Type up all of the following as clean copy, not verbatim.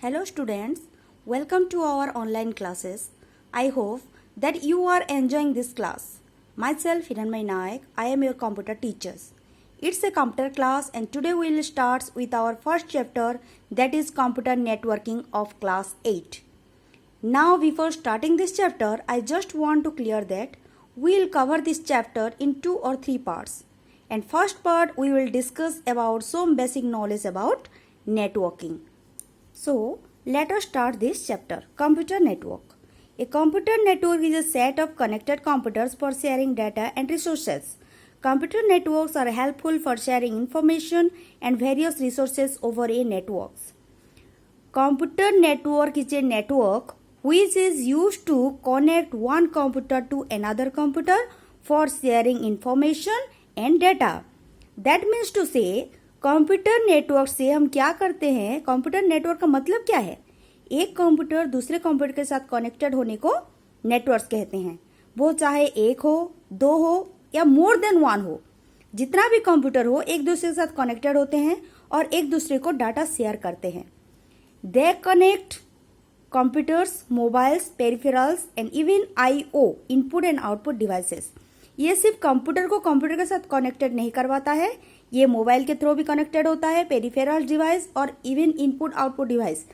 Hello students, welcome to our online classes. I hope that you are enjoying this class. Myself Hiranmay Naik, I am your computer teacher. It's a computer class and today we will start with our first chapter, that is computer networking of class 8. Now before starting this chapter, I just want to clear that we will cover this chapter in 2 or 3 parts. And first part we will discuss about some basic knowledge about networking. So, let us start this chapter. Computer network. A computer network is a set of connected computers for sharing data and resources. Computer networks are helpful for sharing information and various resources over a network. Computer network is a network which is used to connect one computer to another computer for sharing information and data. That means to say, computer network से हम क्या करते हैं, computer network का मतलब क्या है? एक कंप्यूटर दूसरे कंप्यूटर के साथ कनेक्टेड होने को नेटवर्क कहते हैं. वो चाहे एक हो, दो हो या मोर देन वन हो, जितना भी कंप्यूटर हो एक दूसरे के साथ कनेक्टेड होते हैं और एक दूसरे को डाटा शेयर करते हैं. They connect computers, mobiles, peripherals and even IO input and output devices. ये सिर्फ कंप्यूटर को कंप्यूटर के साथ कनेक्टेड नहीं करवाता है, ये मोबाइल के थ्रू भी कनेक्टेड होता है, पेरिफेरल डिवाइस और इवन इनपुट आउटपुट डिवाइस,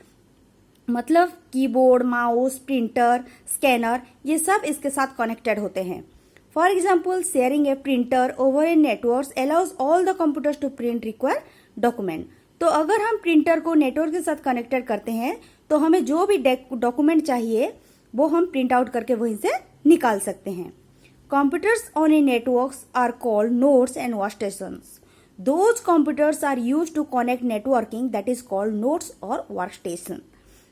मतलब कीबोर्ड, माउस, प्रिंटर, स्कैनर, ये सब इसके साथ कनेक्टेड होते हैं. For example, sharing a printer over a network allows all the computers to print require document. तो अगर हम प्रिंटर को नेटवर्क के साथ कनेक्टेड करते हैं तो हमें जो भी डॉक्यूमेंट चाहिए वो हम प्रिंट आउट करके वहीं से निकाल सकते हैं. Computers on a networks are called nodes and workstations. Those computers are used to connect networking, that is called nodes or workstation.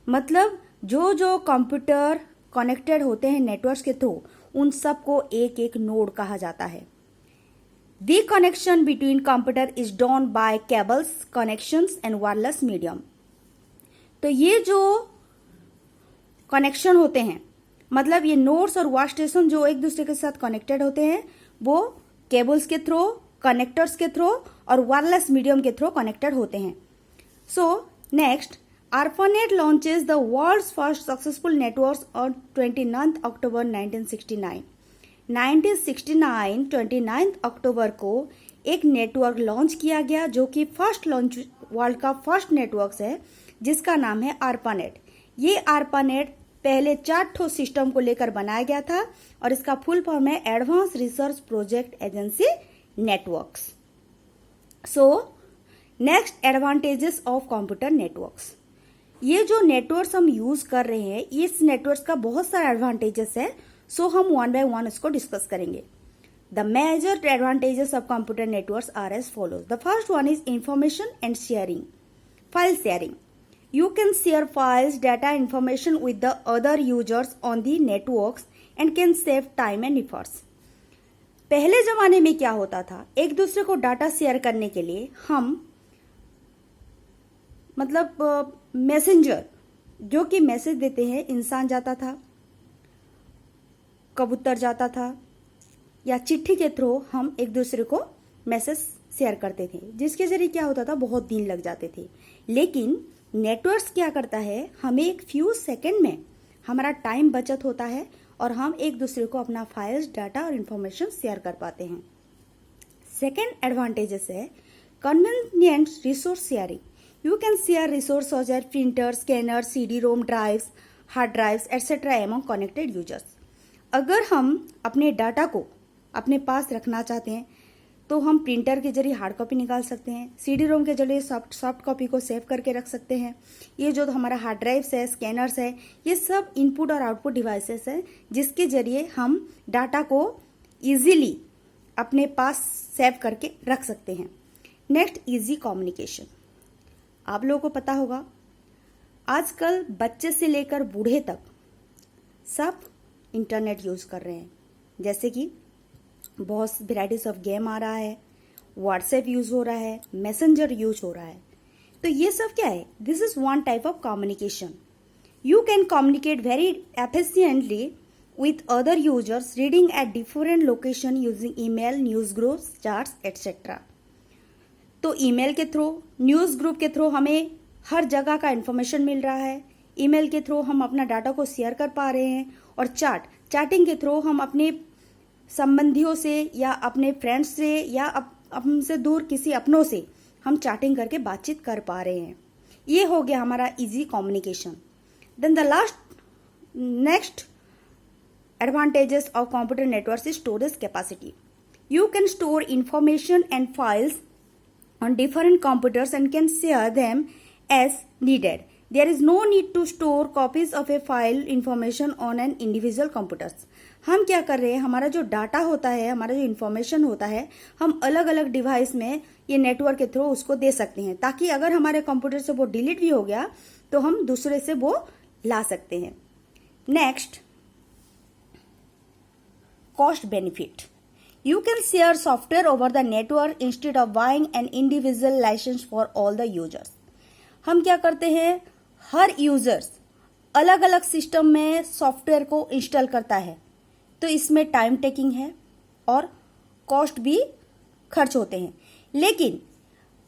मतलब जो कंप्यूटर कनेक्टेड होते हैं नेटवर्क के थ्रू उन सबको एक एक नोड कहा जाता है. The connection between computer is done by cables, connections and wireless medium. तो ये जो कनेक्शन होते हैं, मतलब ये नोड्स और वर्कस्टेशन जो एक दूसरे के साथ कनेक्टेड होते हैं वो केबल्स के थ्रू, कनेक्टर्स के थ्रू और वायरलेस मीडियम के थ्रू कनेक्टेड होते हैं. So next, ARPANET launches the world's first successful network on 29 October 1969. 29 अक्टूबर को एक नेटवर्क लॉन्च किया गया जो कि वर्ल्ड का फर्स्ट नेटवर्क है जिसका नाम है ARPANET. ये ARPANET पहले 4 सिस्टम को लेकर बनाया गया था और इसका फुल फॉर्म है advance research project agency networks. So next, advantages of computer networks. ये जो नेटवर्क्स हम यूज कर रहे हैं, इस नेटवर्क्स का बहुत सारा एडवांटेजेस है. सो हम वन बाय वन इसको डिस्कस करेंगे. The major advantages of computer networks are as follows. The first one is information and sharing. File sharing. You can share files, data, information with the other users on the networks and can save time and efforts. पहले जमाने में क्या होता था, एक दूसरे को data share करने के लिए हम मैसेंजर जो कि मैसेज देते हैं, इंसान जाता था, कबूतर जाता था या चिट्ठी के थ्रू हम एक दूसरे को मैसेज शेयर करते थे, जिसके जरिए क्या होता था, बहुत दिन लग जाते थे. लेकिन नेटवर्क्स क्या करता है, हमें एक फ्यू सेकंड में हमारा टाइम बचत होता है और हम एक दूसरे को अपना फाइल्स, डाटा और इंफॉर्मेशन शेयर कर पाते हैं. सेकेंड एडवांटेजेस है convenient resource sharing. You can share resource such as printer, scanner, CD-ROM drives, hard drives etcetera among connected users. अगर हम अपने डाटा को अपने पास रखना चाहते हैं तो हम प्रिंटर के जरिए हार्ड कॉपी निकाल सकते हैं, CD-ROM के जरिए सॉफ्ट कॉपी को सेव करके रख सकते हैं. ये जो हमारा हार्ड ड्राइव्स है, स्कैनर्स है, ये सब इनपुट और आउटपुट डिवाइसेस है जिसके जरिए हम डाटा को इजीली अपने पास सेव करके रख सकते हैं. Next, easy communication. आप लोगों को पता होगा आजकल बच्चे से लेकर बूढ़े तक सब इंटरनेट यूज कर रहे हैं, जैसे कि बहुत वेराइटीज ऑफ गेम आ रहा है, व्हाट्सएप यूज हो रहा है, मैसेंजर यूज हो रहा है. तो ये सब क्या है, this is one type of communication. You can communicate very efficiently with other users reading at different location using email, news groups, charts, etc. तो ईमेल के थ्रू, न्यूज़ ग्रुप के थ्रू हमें हर जगह का इन्फॉर्मेशन मिल रहा है। ईमेल के through हम अपना डाटा को शेयर कर पा रहे हैं, और चैटिंग के थ्रू हम अपने संबंधियों से या अपने फ्रेंड्स से या हमसे दूर किसी अपनों से हम चैटिंग करके बातचीत कर पा रहे हैं। ये हो गया हमारा easy communication. Then the next advantages of computer networks is storage capacity. You can store information and files on different computers and can share them as needed. There is no need to store copies of a file information on an individual computers. हम क्या कर रहे हैं, हमारा जो data होता है, हमारा जो इन्फॉर्मेशन होता है, हम अलग अलग डिवाइस में ये नेटवर्क के थ्रू उसको दे सकते हैं, ताकि अगर हमारे कंप्यूटर से वो डिलीट भी हो गया तो हम दूसरे से वो ला सकते हैं। Next, cost benefit. You can share software over the network instead of buying an individual license for all the users. हम क्या करते हैं, हर यूजर्स अलग अलग सिस्टम में सॉफ्टवेयर को इंस्टॉल करता है, तो इसमें टाइम टेकिंग है और कॉस्ट भी खर्च होते हैं। लेकिन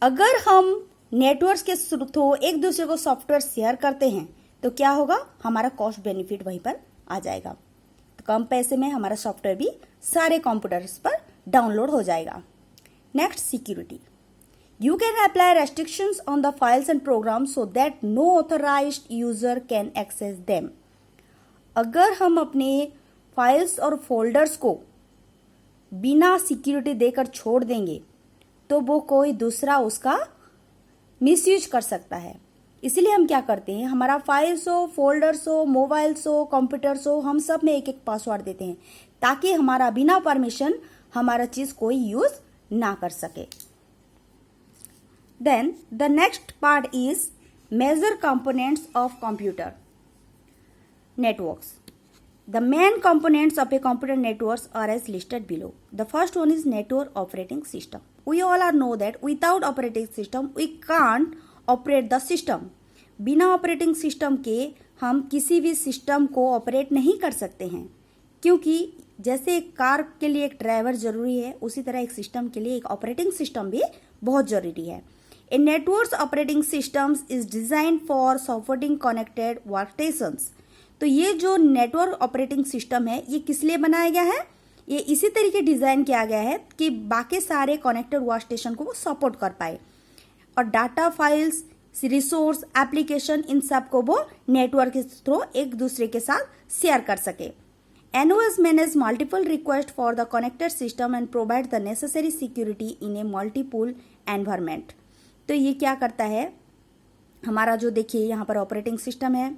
अगर हम नेटवर्क्स के थ्रू एक दूसरे को सॉफ्टवेयर शेयर करते हैं तो क्या होगा, हमारा कॉस्ट बेनिफिट वहीं पर आ जाएगा। कम पैसे में हमारा सॉफ्टवेयर भी सारे कंप्यूटर्स पर डाउनलोड हो जाएगा। Next, security. You can apply restrictions on the files and programs so that no authorized user can access them. अगर हम अपने फाइल्स और फोल्डर्स को बिना सिक्योरिटी देकर छोड़ देंगे तो वो कोई दूसरा उसका मिसयूज कर सकता है। इसलिए हम क्या करते हैं, हमारा फाइल्स हो, फोल्डर्स हो, मोबाइल्स हो, कंप्यूटर्स हो, हम सब में एक एक पासवर्ड देते हैं, ताकि हमारा बिना परमिशन हमारा चीज कोई यूज ना कर सके। Then the next part is major components of computer networks. The main components of a computer networks are as listed below. The first one is network operating system. We all know that without operating system we can't operate the system. बिना operating system के हम किसी भी system को operate नहीं कर सकते हैं, क्योंकि जैसे एक कार के लिए एक ड्राइवर जरूरी है, उसी तरह एक सिस्टम के लिए एक ऑपरेटिंग सिस्टम भी बहुत जरूरी है। A network operating systems is design for supporting connected workstations. तो ये जो नेटवर्क ऑपरेटिंग सिस्टम है, ये किस लिए बनाया गया है, ये इसी तरीके डिजाइन किया गया है कि बाकी सारे कनेक्टेड वर्कस्टेशन को वो सपोर्ट कर पाए, और डाटा, फाइल्स, रिसोर्स, एप्लीकेशन, इन सब को वो नेटवर्क के थ्रू एक दूसरे के साथ शेयर कर सके। NOS manage multiple request for the connected system and provide the necessary security in A multiple environment. तो ये क्या करता है, हमारा जो देखिए यहाँ पर ऑपरेटिंग सिस्टम है,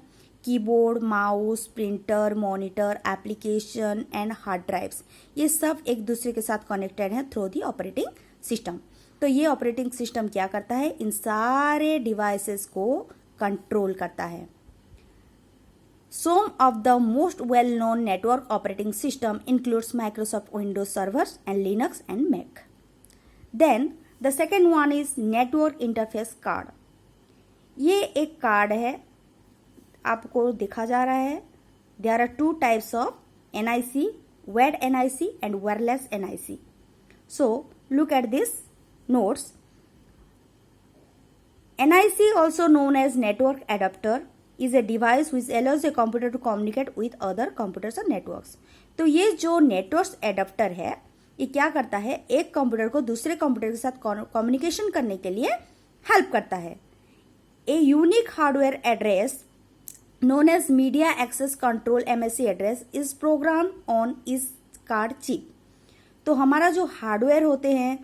keyboard, mouse, printer, monitor, application and hard drives, ये सब एक दूसरे के साथ कनेक्टेड हैं थ्रू दी ऑपरेटिंग सिस्टम। तो ये ऑपरेटिंग सिस्टम क्या करता है, इन सारे डिवाइसेस को कंट्रोल करता है। Some of the most well-known network operating system includes Microsoft Windows servers and Linux and Mac. Then the second one is network interface card. ये एक कार्ड है, आपको दिखा जा रहा है। There are two types of NIC, wired NIC and wireless NIC. So look at this notes. NIC, also known as network adapter, is a device which allows a computer to communicate with other computers or networks. तो ये जो network adapter है, ये क्या करता है, एक computer को दूसरे कंप्यूटर के साथ कम्युनिकेशन करने के लिए हेल्प करता है। A unique hardware address known as media access control MAC address is programmed on इस कार्ड चिप। तो हमारा जो हार्डवेयर होते हैं,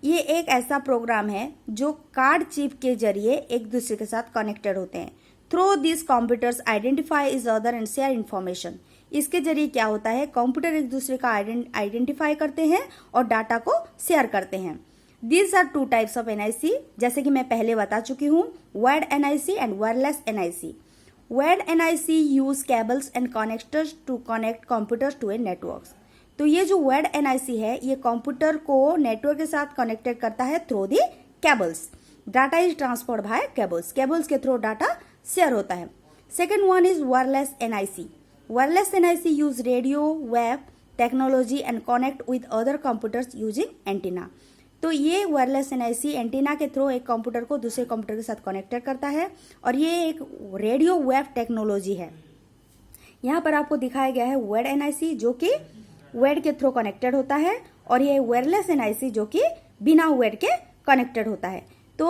ये एक ऐसा प्रोग्राम है जो कार्ड चिप के जरिए एक दूसरे के साथ कनेक्टेड होते हैं। Through this computers identify is other and share information. इसके जरिए क्या होता है, कंप्यूटर एक दूसरे का आइडेंटिफाई करते हैं और डाटा को शेयर करते हैं। These are two types of NIC, जैसे कि मैं पहले बता चुकी हूँ, wired NIC and wireless NIC। Wired NIC use cables and connectors to connect computers to a network. तो ये जो वायर्ड NIC है, ये कंप्यूटर को नेटवर्क के साथ कनेक्टेड करता है through the cables. Data is transferred by cables, cables के थ्रू डाटा शेयर होता है। Second one is wireless NIC. Wireless NIC use radio wave technology and connect with other computers using antenna. तो ये wireless NIC antenna के through एक computer को दूसरे computer के साथ कनेक्टेड करता है और ये एक रेडियो वेव टेक्नोलॉजी है। यहाँ पर आपको दिखाया गया है वेड एनआईसी जो कि वेड के थ्रू कनेक्टेड होता है और ये वायरलेस एनआईसी जो कि बिना वेड के कनेक्टेड होता है। तो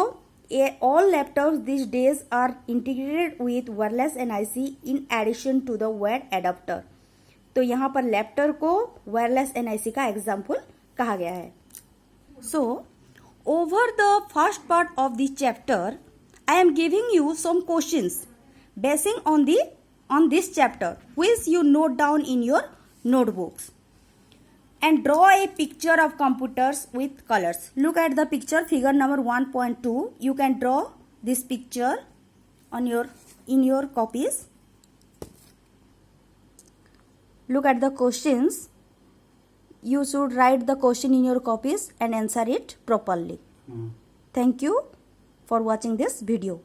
all laptops these days are integrated with wireless NIC in addition to the wired adapter. तो यहाँ पर लैपटॉप को वायरलेस एनआईसी का एग्जाम्पल कहा गया है। So, over the first part of the chapter, I am giving you some questions basing on this chapter, which you note down in your notebooks, and draw a picture of computers with colors. Look at the picture, figure number 1.2. You can draw this picture in your copies. Look at the questions. You should write the question in your copies and answer it properly. Thank you for watching this video.